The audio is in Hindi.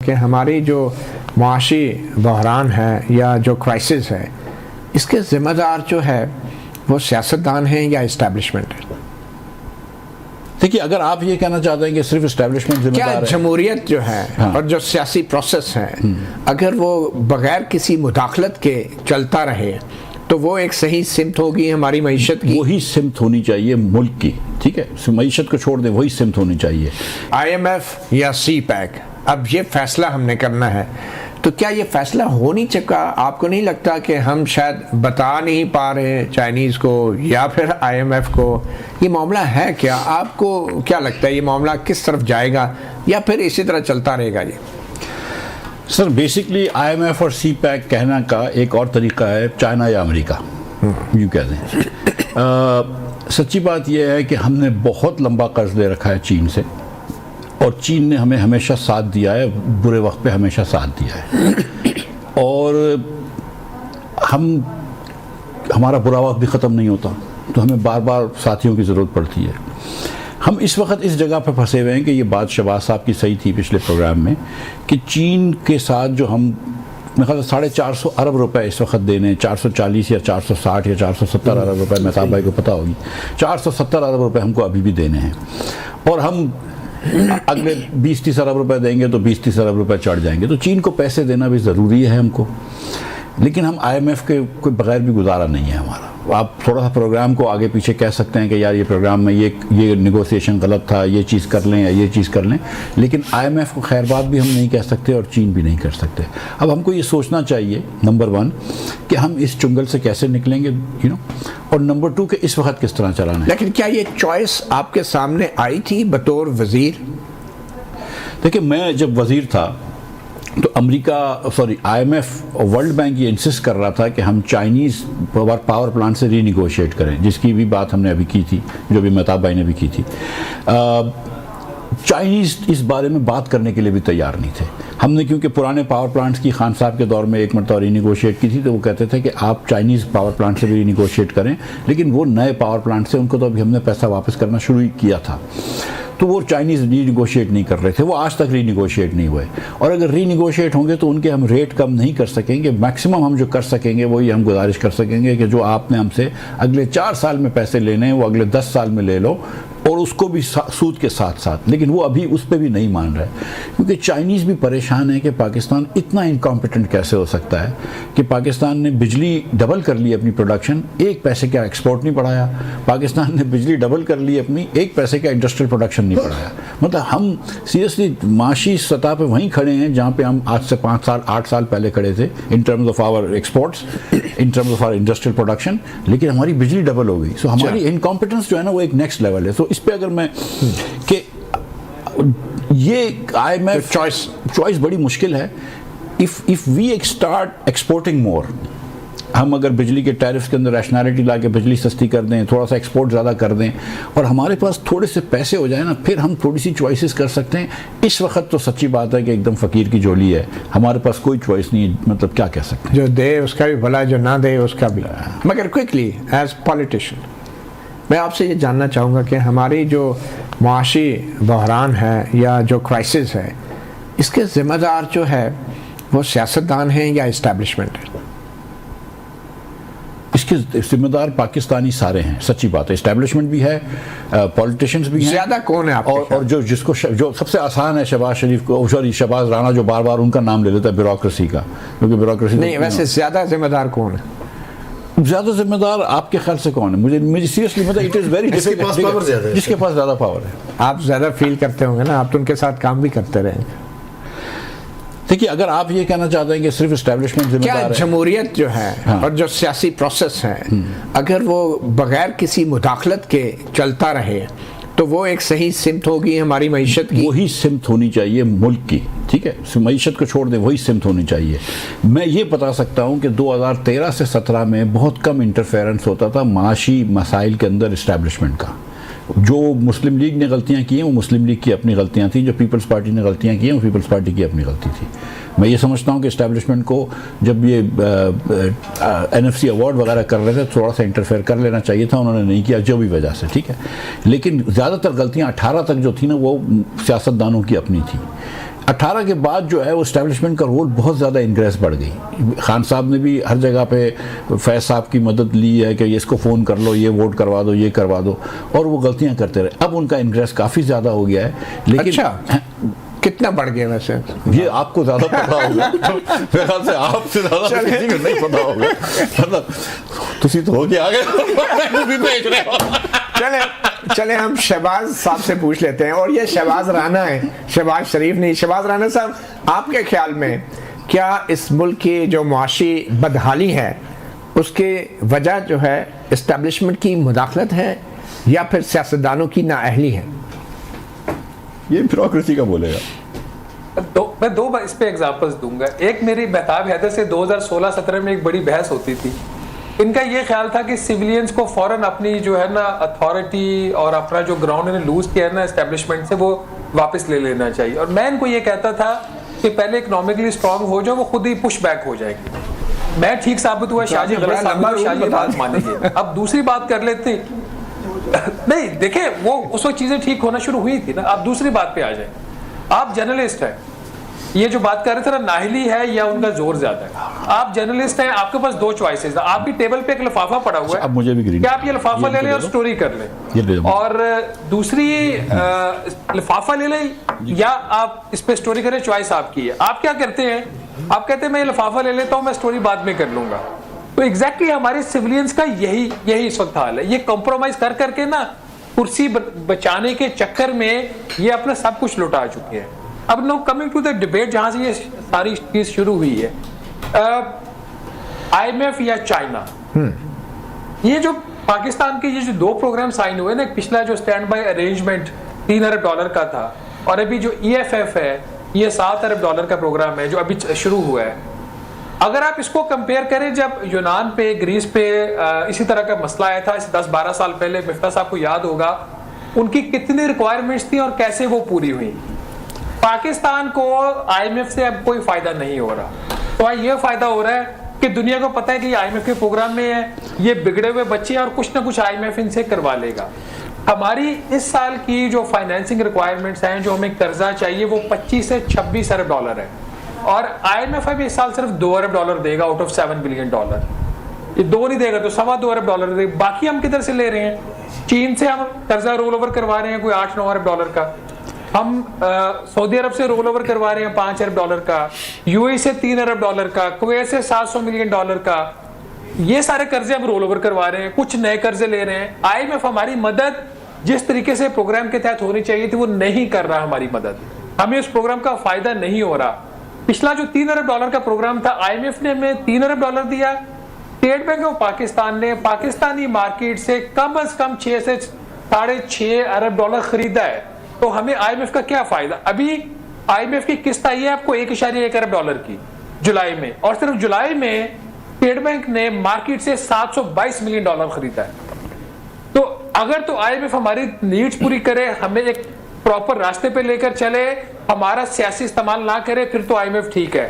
कि हमारी जो मुआशी बहरान है या जो क्राइसिस है, इसके ज़िम्मेदार जो है वो सियासतदान हैं या इस्टेब्लिशमेंट है? देखिए, अगर आप ये कहना चाहते हैं कि सिर्फ इस्टेब्लिशमेंट जिम्मेदार है, जमहूरियत जो है हाँ। और जो सियासी प्रोसेस है, अगर वो बगैर किसी मुदाखलत के चलता रहे तो वो एक सही सिमत होगी हमारी मईशत की? वही सिमत होनी चाहिए मुल्क की, ठीक है, मईशत को छोड़ दे, वही सिमत होनी चाहिए। IMF या CPEC, अब ये फैसला हमने करना है, तो क्या ये फैसला हो नहीं चुका? आपको नहीं लगता कि हम शायद बता नहीं पा रहे चाइनीज़ को या फिर IMF को ये मामला है क्या? आपको क्या लगता है ये मामला किस तरफ जाएगा या फिर इसी तरह चलता रहेगा ये? सर, बेसिकली IMF और CPEC कहना का एक और तरीका है चाइना या अमेरिका, यूँ कहते हैं। सच्ची बात यह है कि हमने बहुत लंबा कर्ज ले रखा है चीन से, और चीन ने हमें हमेशा साथ दिया है, बुरे वक्त पे हमेशा साथ दिया है, और हमारा बुरा वक्त भी ख़त्म नहीं होता, तो हमें बार बार साथियों की ज़रूरत पड़ती है। हम इस वक्त इस जगह पर फंसे हुए हैं कि ये बात शहबाज साहब की सही थी पिछले प्रोग्राम में, कि चीन के साथ जो हम मेरे ख्याल 450 अरब रुपए इस वक्त देने, 440 या 460 या 470 अरब रुपए, मेहताब भाई को पता होगी, 470 अरब रुपए हमको अभी भी देने हैं, और हम अगले 20-30 अरब रुपए देंगे तो 20-30 अरब रुपए चढ़ जाएंगे। तो चीन को पैसे देना भी ज़रूरी है हमको, लेकिन हम IMF के कोई बगैर भी गुजारा नहीं है हमारा। आप थोड़ा सा प्रोग्राम को आगे पीछे कह सकते हैं कि यार ये प्रोग्राम में ये नेगोशिएशन गलत था, ये चीज़ कर लें या ये चीज़ कर लें, लेकिन IMF को खैर बात भी हम नहीं कह सकते और चीन भी नहीं कर सकते। अब हमको ये सोचना चाहिए, नंबर 1, कि हम इस चुंगल से कैसे निकलेंगे, और नंबर 2 कि इस वक्त किस तरह चलाना है। लेकिन क्या ये चॉइस आपके सामने आई थी बतौर वज़ीर? देखिए, मैं जब वज़ीर था तो IMF और वर्ल्ड बैंक ये इंसिस्ट कर रहा था कि हम चाइनीज़ पावर प्लांट से रीनिगोशिएट करें, जिसकी भी बात हमने अभी की थी, जो भी मेहताब भाई ने भी की थी। चाइनीज़ इस बारे में बात करने के लिए भी तैयार नहीं थे। हमने क्योंकि पुराने पावर प्लांट्स की खान साहब के दौर में एक मरतबा रीनिगोशिएट की थी, तो वो कहते थे कि आप चाइनीज़ पावर प्लांट से भी रीनिगोशिएट करें, लेकिन वो नए पावर प्लांट से उनको तो अभी हमने पैसा वापस करना शुरू ही किया था, तो वो चाइनीज़ रीनिगोशिएट नहीं कर रहे थे, वो आज तक रीनिगोशिएट नहीं हुए, और अगर रीनिगोशिएट होंगे तो उनके हम रेट कम नहीं कर सकेंगे। मैक्सिमम हम जो कर सकेंगे वो ये हम गुजारिश कर सकेंगे कि जो आपने हमसे अगले 4 साल में पैसे लेने हैं वो अगले 10 साल में ले लो, और उसको भी सूद के साथ साथ। लेकिन वो अभी उस पर भी नहीं मान रहा है, क्योंकि चाइनीज़ भी परेशान है कि पाकिस्तान इतना इनकॉम्पिटेंट कैसे हो सकता है कि पाकिस्तान ने बिजली डबल कर ली अपनी प्रोडक्शन, 1 पैसे का एक्सपोर्ट नहीं बढ़ाया, पाकिस्तान ने बिजली डबल कर ली अपनी, 1 पैसे का इंडस्ट्रियल प्रोडक्शन नहीं बढ़ाया। मतलब हम सीरियसली माशी सतह पे वहीं खड़े हैं जहाँ पे हम आज से 5 साल 8 साल पहले खड़े थे, in terms of our exports, in terms of our industrial production, लेकिन हमारी बिजली डबल हो गई। सो हमारी इनकॉम्पिटेंस जो है ना वो एक नेक्स्ट लेवल है। सो इस पे अगर मैं कि ये IMF चॉइस बड़ी मुश्किल है। If we start exporting more, हम अगर बिजली के टैरिफ्स के अंदर रैशनैलिटी ला के बिजली सस्ती कर दें, थोड़ा सा एक्सपोर्ट ज़्यादा कर दें, और हमारे पास थोड़े से पैसे हो जाए ना, फिर हम थोड़ी सी चॉइसेस कर सकते हैं। इस वक्त तो सच्ची बात है कि एकदम फ़कीर की झोली है, हमारे पास कोई चॉइस नहीं है। मतलब क्या कह सकते हैं, जो दे उसका भी भला, जो ना दे उसका भी। मगर क्विकली एज पॉलिटिशियन मैं आपसे ये जानना चाहूँगा कि हमारी जो मुआशी बहरान है या जो क्राइसिस है, इसके ज़िम्मेदार जो है वो सियासतदान हैं या इस्टेब्लिशमेंट है? इसके जिम्मेदार पाकिस्तानी सारे हैं, सच्ची बात है। इस्टेब्लिशमेंट भी है, पॉलिटिशियंस भी हैं। ज़्यादा कौन है आपके? और जो सबसे आसान है शहबाज शरीफ को, सॉरी शहबाज राणा, जो बार बार उनका नाम ले लेता है ब्यूरोक्रेसी का, क्योंकि ब्यूरोक्रेसी नहीं, वैसे ज़्यादा जिम्मेदार कौन है? ज़्यादा जिम्मेदार आपके ख्याल से कौन है? मुझे सीरियसली मतलब इट इज़ वेरी जिसके पास ज़्यादा पावर है। आप ज़्यादा फील करते होंगे ना, आप तो उनके साथ काम भी करते रहेंगे। देखिए, अगर आप ये कहना चाहते हैं कि सिर्फ इस्टेब्लिशमेंट जिम्मेदार है, जमहूरियत जो है हाँ। और जो सियासी प्रोसेस है, अगर वो बगैर किसी मुदाखलत के चलता रहे तो वो एक सही सिमत होगी हमारी मईशत की? वही सिमत होनी चाहिए मुल्क की, ठीक है, मईशत को छोड़ दें, वही सिमत होनी चाहिए। मैं ये बता सकता हूँ कि 2013 से 17 में बहुत कम इंटरफेरेंस होता था माशी मसाइल के अंदर इस्टेब्लिशमेंट का। जो मुस्लिम लीग ने गलतियां की हैं वो मुस्लिम लीग की अपनी गलतियां थी, जो पीपल्स पार्टी ने गलतियां की हैं वो पीपल्स पार्टी की अपनी गलती थी। मैं ये समझता हूँ कि इस्टेब्लिशमेंट को जब ये NFC अवार्ड वगैरह कर रहे थे थोड़ा सा इंटरफेयर कर लेना चाहिए था, उन्होंने नहीं किया जो भी वजह से, ठीक है। लेकिन ज़्यादातर गलतियाँ 18 तक जो थी ना वो सियासतदानों की अपनी थी। 18 के बाद जो है वो इस्टेब्लिशमेंट का रोल बहुत ज़्यादा इंक्रेस बढ़ गई। खान साहब ने भी हर जगह पे फैज़ साहब की मदद ली है कि इसको फ़ोन कर लो, ये वोट करवा दो, ये करवा दो, और वो गलतियां करते रहे। अब उनका इंक्रेस काफ़ी ज़्यादा हो गया है। लेकिन अच्छा, कितना बढ़ गया वैसे? ये आपको ज़्यादा पता होगा। मेरे ख्याल से आपसे ज़्यादा किसी को नहीं पता होगा। मतलब तुसी तो हो गया चले हम शहबाज साहब से पूछ लेते हैं, और ये शहबाज राना है, शहबाज शरीफ नहीं। शहबाज राना साहब, आपके ख्याल में क्या इस मुल्क की जो मुआशी बदहाली है उसके वजह जो है इस्टेब्लिशमेंट की मुदाखलत है या फिर सियासतदानों की नाअहली है? ये ब्यूरोक्रेसी का बोलेगा। मैं दो इस पे एग्जांपल्स दूंगा। एक, मेरी महताब हैदर से 2016-17 में एक बड़ी बहस होती थी। इनका ये ख्याल था कि सिविलियंस को फौरन अपनी जो है ना अथॉरिटी और अपना जो ग्राउंड इन्हें लूज किया है ना एस्टेब्लिशमेंट से, वो वापस ले लेना चाहिए। और मैं इनको ये कहता था कि पहले इकोनॉमिकली स्ट्रांग हो जाओ, वो खुद ही पुश बैक हो जाएगी। मैं ठीक साबित हुआ, शाहजी गलत साबित हुआ, शाहजी बात मानेंगे। अब दूसरी बात कर लेते नहीं, देखे वो उस वक्त चीजें ठीक होना शुरू हुई थी ना। आप दूसरी बात पे आ जाए। आप जर्नलिस्ट हैं, ये जो बात कर रहे थे ना, नाहली है या उनका जोर ज्यादा है। आप जर्नलिस्ट हैं, आपके पास दो चॉइसेस है। आपकी टेबल पे एक लिफाफा पड़ा हुआ है, अब मुझे भी क्या आप ये लिफाफा ले लें और स्टोरी कर लें, और दूसरी लिफाफा ले लें या आप इस पे स्टोरी करें, चॉइस आपकी है। आप क्या करते हैं? आप कहते हैं मैं ये लिफाफा ले लेता हूं, मैं स्टोरी बाद में कर लूंगा। तो एग्जैक्टली हमारे सिविलियंस का यही इस वक्त हाल है। ये कॉम्प्रोमाइज कर करके ना कुर्सी बचाने के चक्कर में ये अपना सब कुछ लुटा चुके हैं। अब no coming to the debate, जहां से ये सारी चीज शुरू हुई है, IMF या चाइना, ये जो पाकिस्तान के ये जो दो प्रोग्राम साइन हुए ना, पिछला जो स्टैंड बाय अरेंजमेंट $3 अरब का था, और अभी जो EFF है ये $7 अरब का प्रोग्राम है जो अभी शुरू हुआ है। अगर आप इसको कंपेयर करें, जब यूनान पे, ग्रीस पे इसी तरह का मसला आया था 10-12 साल पहले, मिफ्ता साहब को याद होगा, उनकी कितनी रिक्वायरमेंट्स थी और कैसे वो पूरी हुई। पाकिस्तान को IMF से अब कोई फायदा नहीं हो रहा। तो ये फायदा हो रहा है कि दुनिया को पता है कि IMF के प्रोग्राम में है, ये बिगड़े हुए बच्चे, और कुछ ना कुछ IMF इनसे करवा लेगा। हमारी इस साल की जो फाइनेंसिंग रिक्वायरमेंट्स हैं, जो हमें कर्जा चाहिए, वो 25 से 26 अरब डॉलर है, और IMF अभी इस साल सिर्फ $2 अरब देगा आउट ऑफ $7 बिलियन। ये 2 नहीं देगा तो $2.25 अरब देगा। बाकी हम किधर से ले रहे हैं? चीन से हम कर्जा रोल ओवर करवा रहे हैं कोई $8-9 अरब का, हम सऊदी अरब से रोल ओवर करवा रहे हैं $5 अरब का, UAE से $3 अरब का, कुवैत से $700 मिलियन का। ये सारे कर्जे हम रोल ओवर करवा रहे हैं, कुछ नए कर्जे ले रहे हैं। IMF हमारी मदद जिस तरीके से प्रोग्राम के तहत होनी चाहिए थी वो नहीं कर रहा हमारी मदद, हमें उस प्रोग्राम का फायदा नहीं हो रहा। पिछला जो $3 अरब का प्रोग्राम था, IMF ने हमें $3 अरब दिया, स्टेट बैंक ऑफ पाकिस्तान ने पाकिस्तानी मार्केट से कम 6 से $6.5 अरब खरीदा है। तो हमें IMF का क्या फायदा? अभी IMF की किस्त आई है आपको $1.1 अरब की जुलाई में, और सिर्फ जुलाई में स्टेट बैंक ने मार्केट से $722 मिलियन खरीदा है। तो अगर तो IMF हमारी नीड्स पूरी करे, हमें एक प्रॉपर रास्ते पे लेकर चले, हमारा सियासी इस्तेमाल ना करे, फिर तो IMF ठीक है।